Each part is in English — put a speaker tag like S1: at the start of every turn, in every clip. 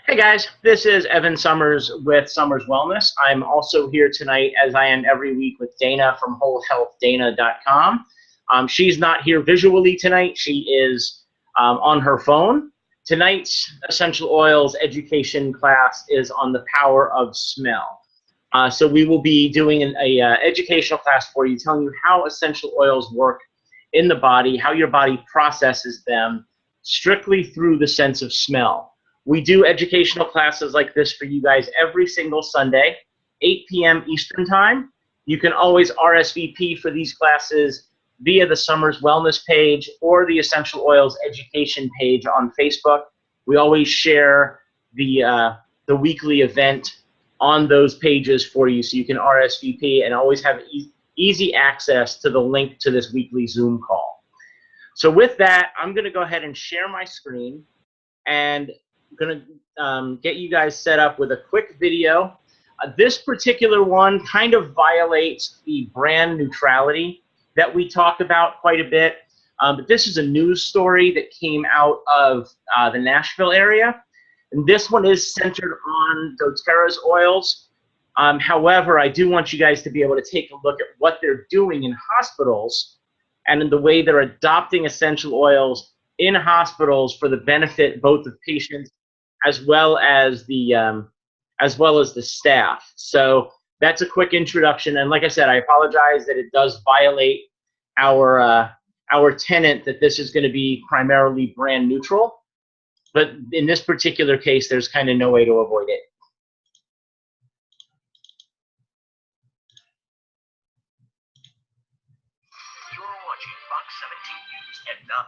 S1: Hey guys, this is Evan Summers with Summers Wellness. I'm also here tonight, as I am every week, with Dana from WholeHealthDana.com. She's not here visually tonight. She is on her phone. Tonight's essential oils education class is on the power of smell. So we will be doing an educational class for you, telling you how essential oils work in the body, how your body processes them, strictly through the sense of smell. We do educational classes like this for you guys every single Sunday, 8 p.m. Eastern Time. You can always RSVP for these classes via the Summers Wellness page or the Essential Oils Education page on Facebook. We always share the weekly event on those pages for you, so you can RSVP and always have easy access to the link to this weekly Zoom call. So with that, I'm going to go ahead and share my screen, and I'm going to get you guys set up with a quick video. This particular one kind of violates the brand neutrality that we talk about quite a bit. But this is a news story that came out of the Nashville area. And this one is centered on doTERRA's oils. However, I do want you guys to be able to take a look at what they're doing in hospitals and in the way they're adopting essential oils in hospitals for the benefit both of patients as well as the staff. So that's a quick introduction. And like I said, I apologize that it does violate our tenet that this is going to be primarily brand neutral. But in this particular case, there's kind of no way to avoid it.
S2: You're watching Fox 17 News at 9.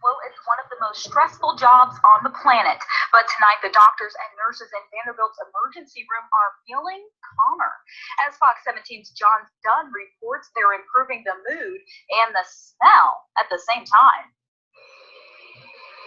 S3: Well, it's one of the most stressful jobs on the planet. But tonight, the doctors and nurses in Vanderbilt's emergency room are feeling calmer. As Fox 17's John Dunn reports, they're improving the mood and the smell at the same time.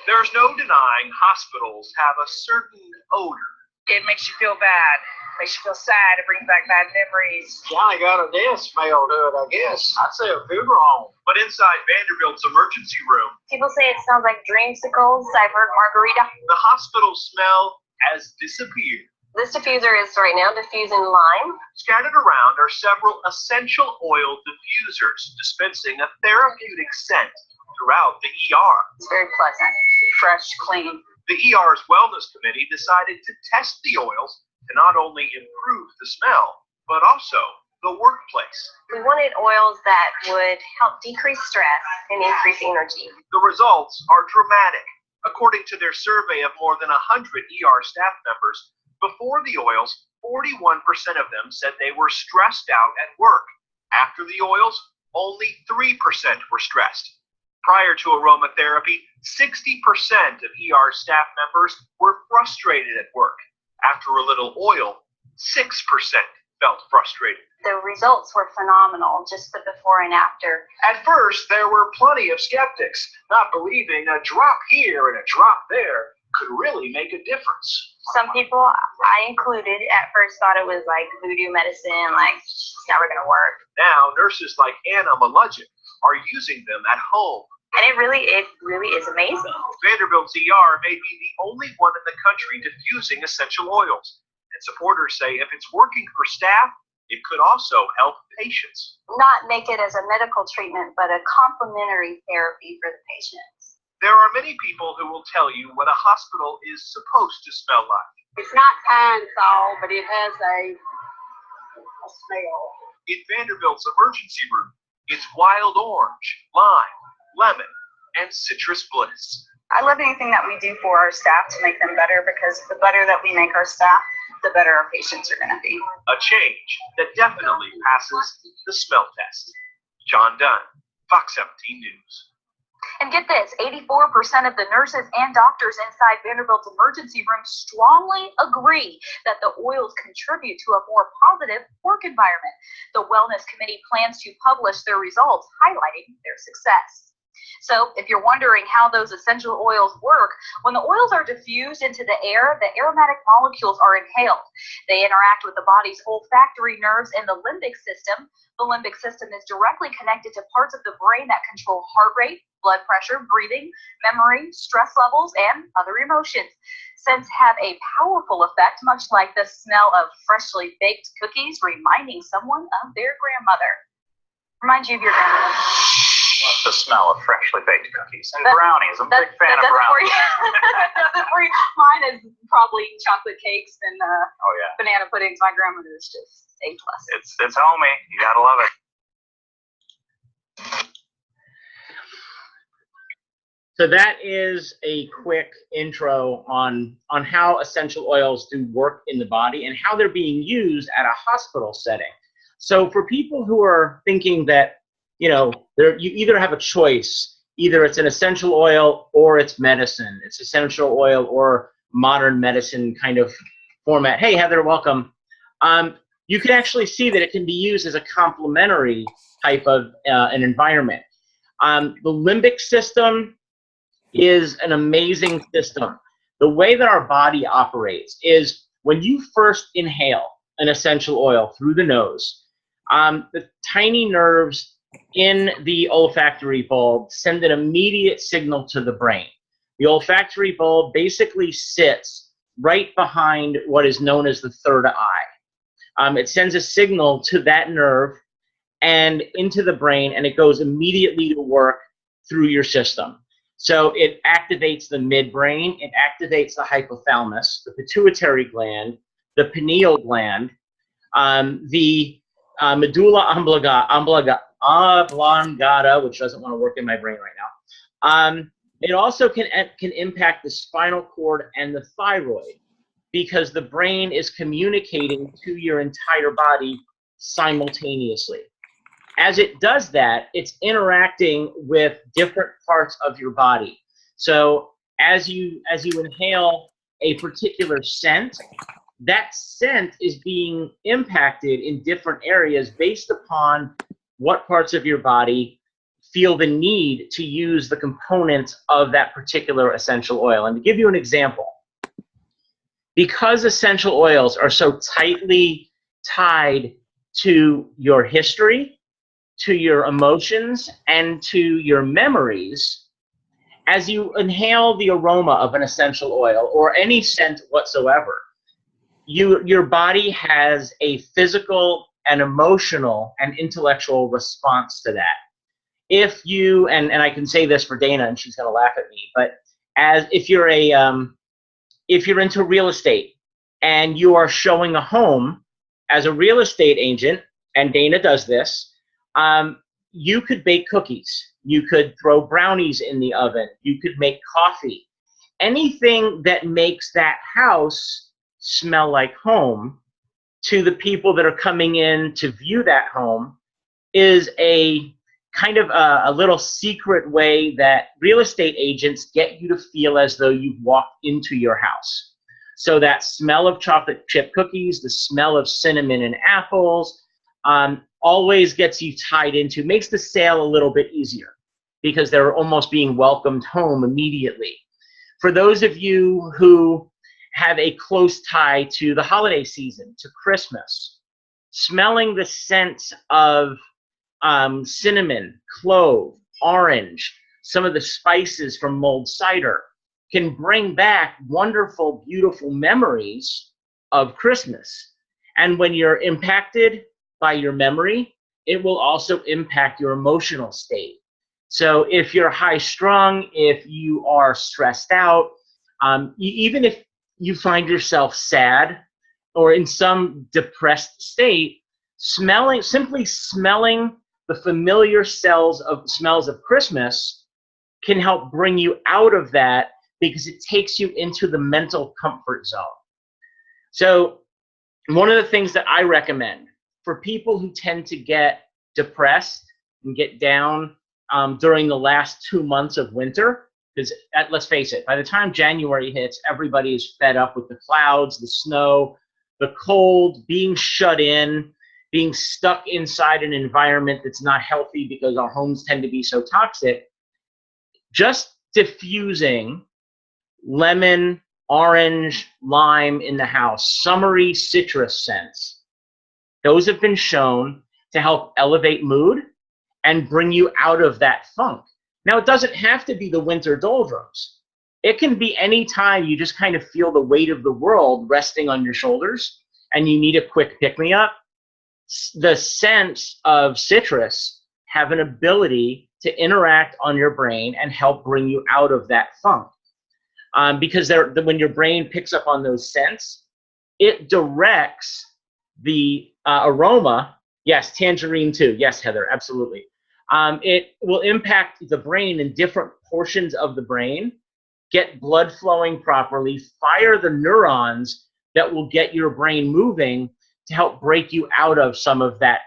S2: There's no denying hospitals have a certain odor.
S4: It makes you feel bad. Makes you feel sad. It brings back bad memories.
S5: Johnny got a death smell to it, I guess. I'd say a funeral home.
S2: But inside Vanderbilt's emergency room,
S3: People say it smells like dreamsicles. I've heard margarita.
S2: the hospital smell has disappeared.
S3: This diffuser is right now diffusing lime.
S2: Scattered around are several essential oil diffusers dispensing a therapeutic scent throughout the ER.
S3: It's very pleasant, fresh, clean.
S2: The ER's Wellness Committee decided to test the oils to not only improve the smell, but also the workplace.
S3: We wanted oils that would help decrease stress and increase energy.
S2: The results are dramatic. According to their survey of more than 100 ER staff members, before the oils, 41% of them said they were stressed out at work. After the oils, only 3% were stressed. Prior to aromatherapy, 60% of ER staff members were frustrated at work. After a little oil, 6% felt frustrated.
S3: The results were phenomenal, just the before and after.
S2: At first, there were plenty of skeptics, not believing a drop here and a drop there could really make a difference.
S3: Some people, I included, at first thought it was like voodoo medicine, like it's never going to work.
S2: Now, nurses like Anna Maludjic are using them at home.
S3: And it really is amazing.
S2: Vanderbilt's ER may be the only one in the country diffusing essential oils. And supporters say if it's working for staff, it could also help patients.
S3: Not make it as a medical treatment, but a complementary therapy for the patients.
S2: There are many people who will tell you what a hospital is supposed to smell like.
S4: It's not Pine-Sol, but it has a smell.
S2: In Vanderbilt's emergency room, it's wild orange, lime, lemon, and citrus bliss.
S4: I love anything that we do for our staff to make them better, because the better that we make our staff, the better our patients are going to be.
S2: A change that definitely passes the smell test. John Dunn, Fox 17 News.
S3: And get this, 84% of the nurses and doctors inside Vanderbilt's emergency room strongly agree that the oils contribute to a more positive work environment. The Wellness Committee plans to publish their results, highlighting their success. So if you're wondering how those essential oils work, when the oils are diffused into the air, the aromatic molecules are inhaled. They interact with the body's olfactory nerves and the limbic system. The limbic system is directly connected to parts of the brain that control heart rate, blood pressure, breathing, memory, stress levels, and other emotions. Scents have a powerful effect, much like the smell of freshly baked cookies, reminding someone of their grandmother. Remind you of your grandmother.
S2: The smell of freshly baked cookies and brownies. I'm a big fan of brownies.
S3: Mine is probably chocolate cakes and
S2: Oh yeah,
S3: banana puddings. My grandmother is just A+.
S2: it's homey. You gotta love it.
S1: So that is a quick intro on how essential oils do work in the body and how they're being used at a hospital setting. So for people who are thinking that, you know, you either have a choice, either it's an essential oil or it's medicine. It's essential oil or modern medicine kind of format. Hey, Heather, welcome. You can actually see that it can be used as a complementary type of an environment. The limbic system is an amazing system. The way that our body operates is when you first inhale an essential oil through the nose, the tiny nerves in the olfactory bulb send an immediate signal to the brain. The olfactory bulb basically sits right behind what is known as the third eye. It sends a signal to that nerve and into the brain, and it goes immediately to work through your system. So it activates the midbrain, it activates the hypothalamus, the pituitary gland, the pineal gland, the medulla oblongata, which doesn't want to work in my brain right now. It also can impact the spinal cord and the thyroid because the brain is communicating to your entire body simultaneously. As it does that, it's interacting with different parts of your body. So as you inhale a particular scent, that scent is being impacted in different areas based upon what parts of your body feel the need to use the components of that particular essential oil. And to give you an example, because essential oils are so tightly tied to your history, to your emotions, and to your memories, as you inhale the aroma of an essential oil or any scent whatsoever, your body has a physical and emotional and intellectual response to that. If you, and I can say this for Dana, and she's going to laugh at me, but if you're into real estate and you are showing a home as a real estate agent, and Dana does this, you could bake cookies. You could throw brownies in the oven. You could make coffee. Anything that makes that house smell like home to the people that are coming in to view that home is a kind of a little secret way that real estate agents get you to feel as though you've walked into your house. So that smell of chocolate chip cookies, the smell of cinnamon and apples, always gets you tied into, makes the sale a little bit easier because they're almost being welcomed home immediately. For those of you who have a close tie to the holiday season, to Christmas, smelling the scent of cinnamon, clove, orange, some of the spices from mulled cider can bring back wonderful, beautiful memories of Christmas. And when you're impacted by your memory, it will also impact your emotional state. So if you're high strung, if you are stressed out, even if you find yourself sad or in some depressed state, simply smelling the familiar smells of Christmas can help bring you out of that because it takes you into the mental comfort zone. So one of the things that I recommend for people who tend to get depressed and get down during the last 2 months of winter, because let's face it, by the time January hits, everybody is fed up with the clouds, the snow, the cold, being shut in, being stuck inside an environment that's not healthy because our homes tend to be so toxic. Just diffusing lemon, orange, lime in the house, summery citrus scents, those have been shown to help elevate mood and bring you out of that funk. Now, it doesn't have to be the winter doldrums. It can be any time you just kind of feel the weight of the world resting on your shoulders and you need a quick pick-me-up. The scents of citrus have an ability to interact on your brain and help bring you out of that funk. Because when your brain picks up on those scents, it directs the aroma. Yes, tangerine too. Yes, Heather, absolutely. It will impact the brain in different portions of the brain, get blood flowing properly, fire the neurons that will get your brain moving to help break you out of some of that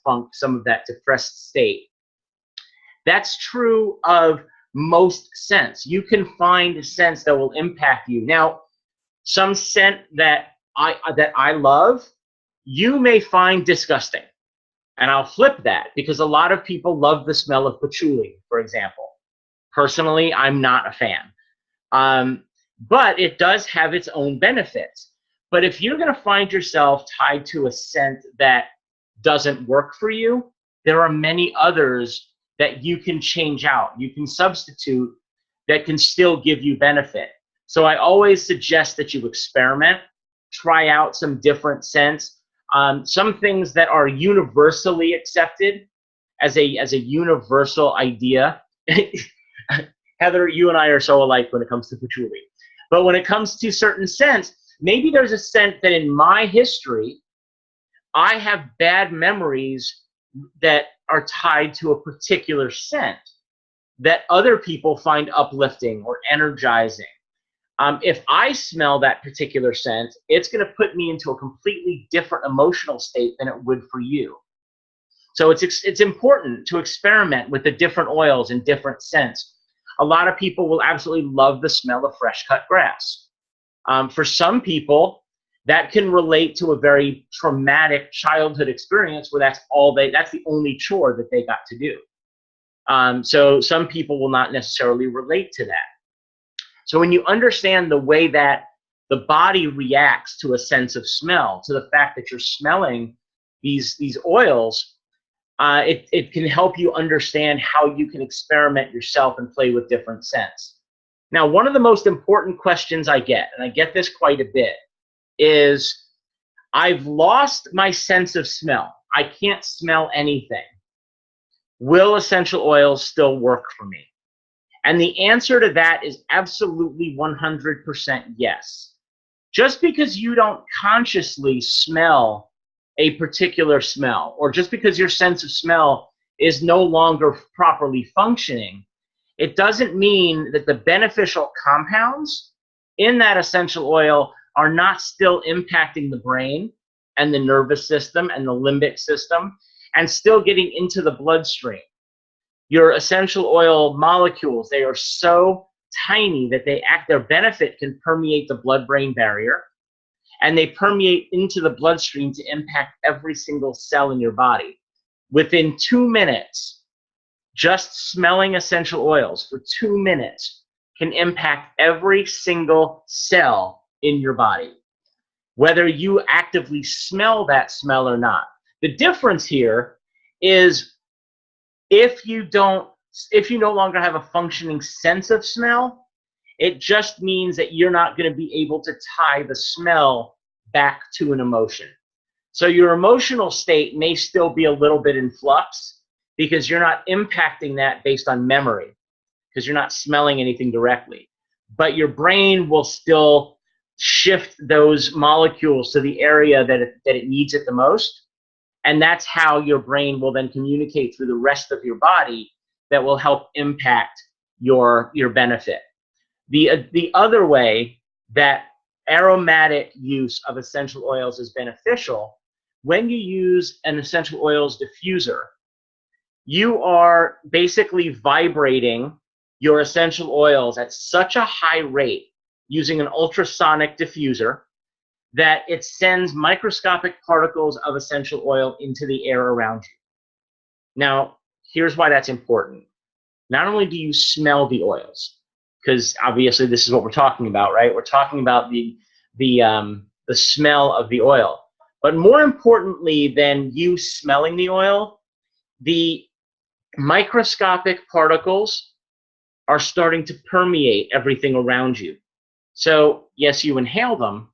S1: funk, some of that depressed state. That's true of most scents. You can find scents that will impact you. Now, some scent that I love, you may find disgusting. And I'll flip that, because a lot of people love the smell of patchouli, for example. Personally, I'm not a fan. But it does have its own benefits. But if you're going to find yourself tied to a scent that doesn't work for you, there are many others that you can change out. You can substitute that can still give you benefit. So I always suggest that you experiment, try out some different scents. Some things that are universally accepted as a universal idea. Heather, you and I are so alike when it comes to patchouli. But when it comes to certain scents, maybe there's a scent that in my history, I have bad memories that are tied to a particular scent that other people find uplifting or energizing. If I smell that particular scent, it's going to put me into a completely different emotional state than it would for you. So it's important to experiment with the different oils and different scents. A lot of people will absolutely love the smell of fresh cut grass. For some people, that can relate to a very traumatic childhood experience where that's the only chore that they got to do. So some people will not necessarily relate to that. So when you understand the way that the body reacts to a sense of smell, to the fact that you're smelling these oils, it can help you understand how you can experiment yourself and play with different scents. Now, one of the most important questions I get, and I get this quite a bit, is I've lost my sense of smell. I can't smell anything. Will essential oils still work for me? And the answer to that is absolutely 100% yes. Just because you don't consciously smell a particular smell, or just because your sense of smell is no longer properly functioning, it doesn't mean that the beneficial compounds in that essential oil are not still impacting the brain and the nervous system and the limbic system and still getting into the bloodstream. Your essential oil molecules, they are so tiny that their benefit can permeate the blood-brain barrier, and they permeate into the bloodstream to impact every single cell in your body. Within 2 minutes, just smelling essential oils for 2 minutes can impact every single cell in your body, whether you actively smell that smell or not. The difference here is if you no longer have a functioning sense of smell, it just means that you're not going to be able to tie the smell back to an emotion. So your emotional state may still be a little bit in flux because you're not impacting that based on memory, because you're not smelling anything directly. But your brain will still shift those molecules to the area that it needs it the most. And that's how your brain will then communicate through the rest of your body that will help impact your benefit. The other way that aromatic use of essential oils is beneficial, when you use an essential oils diffuser, you are basically vibrating your essential oils at such a high rate using an ultrasonic diffuser that it sends microscopic particles of essential oil into the air around you. Now, here's why that's important. Not only do you smell the oils, because obviously this is what we're talking about, right? We're talking about the smell of the oil. But more importantly than you smelling the oil, the microscopic particles are starting to permeate everything around you. So yes, you inhale them,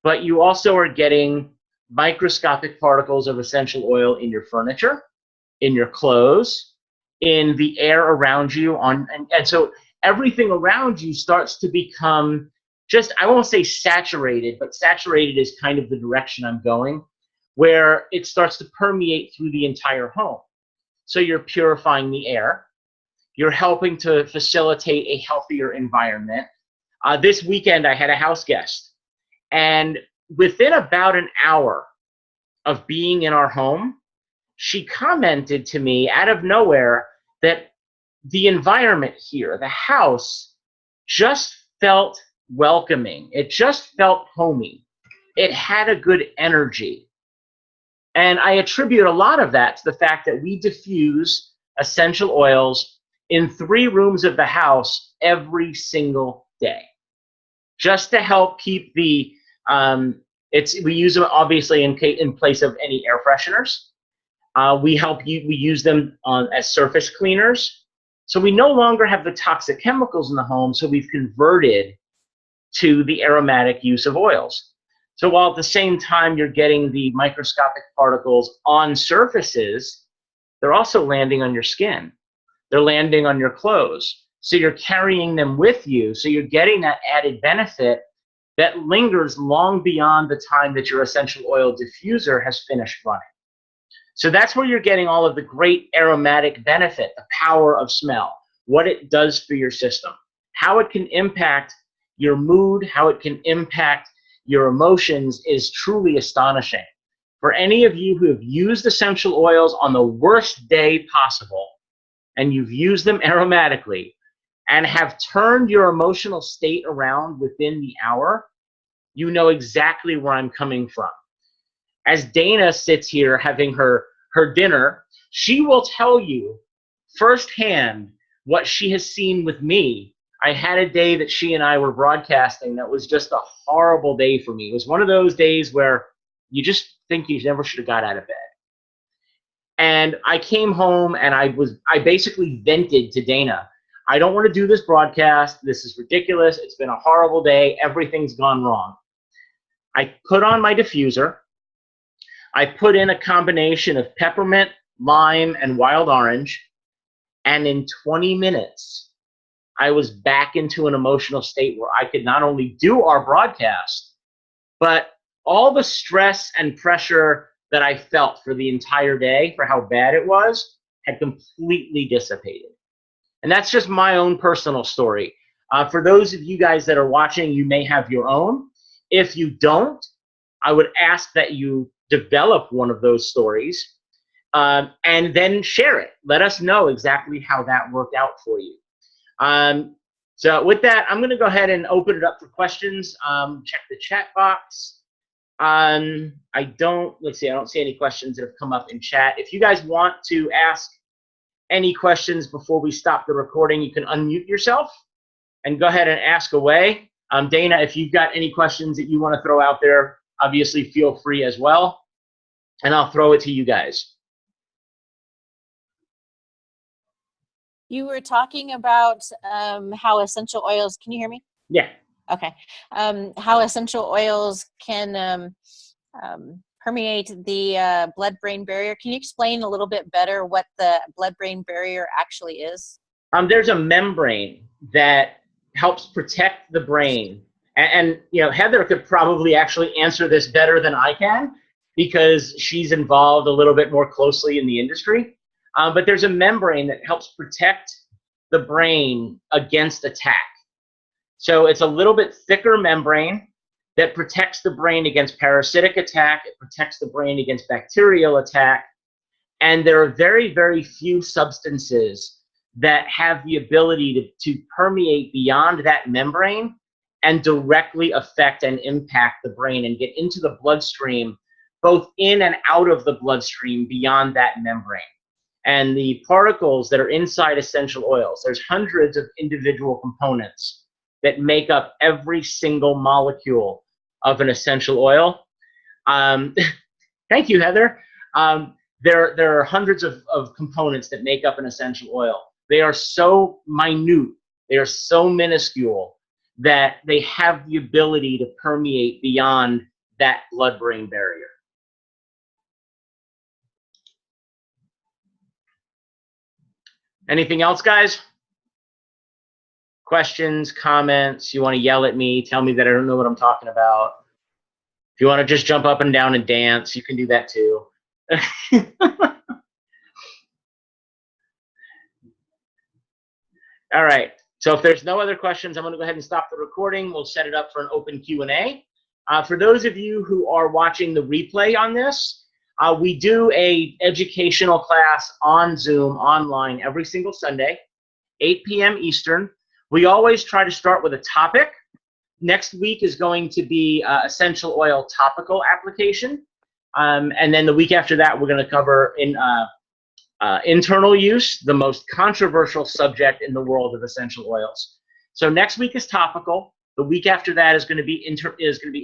S1: but you also are getting microscopic particles of essential oil in your furniture, in your clothes, in the air around you, and so everything around you starts to become just, I won't say saturated, but saturated is kind of the direction I'm going, where it starts to permeate through the entire home. So you're purifying the air, you're helping to facilitate a healthier environment. This weekend I had a house guest, and within about an hour of being in our home, she commented to me out of nowhere that the environment here, the house, just felt welcoming. It just felt homey. It had a good energy. And I attribute a lot of that to the fact that we diffuse essential oils in 3 rooms of the house every single day, just to help keep the, we use them obviously in place of any air fresheners. We use them as surface cleaners. So we no longer have the toxic chemicals in the home, so we've converted to the aromatic use of oils. So while at the same time you're getting the microscopic particles on surfaces, they're also landing on your skin. They're landing on your clothes. So you're carrying them with you, so you're getting that added benefit that lingers long beyond the time that your essential oil diffuser has finished running. So that's where you're getting all of the great aromatic benefit, the power of smell, what it does for your system, how it can impact your mood, how it can impact your emotions is truly astonishing. For any of you who have used essential oils on the worst day possible, and you've used them aromatically, and have turned your emotional state around within the hour, you know exactly where I'm coming from. As Dana sits here having her dinner, she will tell you firsthand what she has seen with me. I had a day that she and I were broadcasting that was just a horrible day for me. It was one of those days where you just think you never should have got out of bed. And I came home and I basically vented to Dana. I don't want to do this broadcast. This is ridiculous. It's been a horrible day. Everything's gone wrong. I put on my diffuser. I put in a combination of peppermint, lime, and wild orange. And in 20 minutes, I was back into an emotional state where I could not only do our broadcast, but all the stress and pressure that I felt for the entire day, for how bad it was, had completely dissipated. And that's just my own personal story. For those of you guys that are watching, you may have your own. If you don't, I would ask that you develop one of those stories and then share it. Let us know exactly how that worked out for you. So with that, I'm going to go ahead and open it up for questions. Check the chat box. I don't see any questions that have come up in chat. If you guys want to ask any questions before we stop the recording, you can unmute yourself and go ahead and ask away. Dana, if you've got any questions that you want to throw out there, obviously feel free as well, and I'll throw it to you guys.
S6: You were talking about how essential oils, can you hear me?
S1: Yeah.
S6: Okay. How essential oils can permeate the blood-brain barrier. Can you explain a little bit better what the blood-brain barrier actually is?
S1: There's a membrane that helps protect the brain. And you know, Heather could probably actually answer this better than I can because she's involved a little bit more closely in the industry. But there's a membrane that helps protect the brain against attack. So it's a little bit thicker membrane that protects the brain against parasitic attack. It protects the brain against bacterial attack. And there are very, very few substances that have the ability to permeate beyond that membrane and directly affect and impact the brain and get into the bloodstream, both in and out of the bloodstream beyond that membrane. And the particles that are inside essential oils, there's hundreds of individual components that make up every single molecule of an essential oil. Thank you, Heather. there are hundreds of components that make up an essential oil. They are so minute, they are so minuscule that they have the ability to permeate beyond that blood-brain barrier. Anything else, guys? Questions, comments? You want to yell at me, tell me that I don't know what I'm talking about. If you want to just jump up and down and dance, you can do that too. All right. So if there's no other questions, I'm going to go ahead and stop the recording. We'll set it up for an open Q&A. For those of you who are watching the replay on this, we do a educational class on Zoom online every single Sunday, 8 p.m. Eastern. We always try to start with a topic. Next week is going to be essential oil topical application. And then the week after that, we're going to cover internal use, the most controversial subject in the world of essential oils. So next week is topical. The week after that is going to be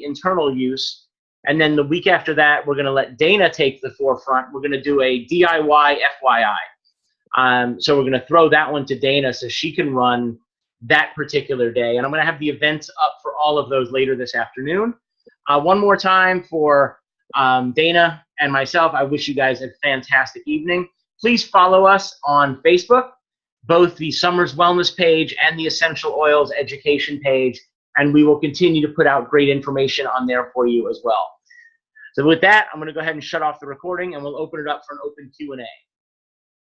S1: internal use. And then the week after that, we're going to let Dana take the forefront. We're going to do a DIY FYI. So we're going to throw that one to Dana so she can run that particular day. And I'm going to have the events up for all of those later this afternoon. One more time for Dana and myself, I wish you guys a fantastic evening. Please follow us on Facebook, both the Summers Wellness page and the Essential Oils Education page, and we will continue to put out great information on there for you as well. So with that, I'm going to go ahead and shut off the recording, and we'll open it up for an open Q&A.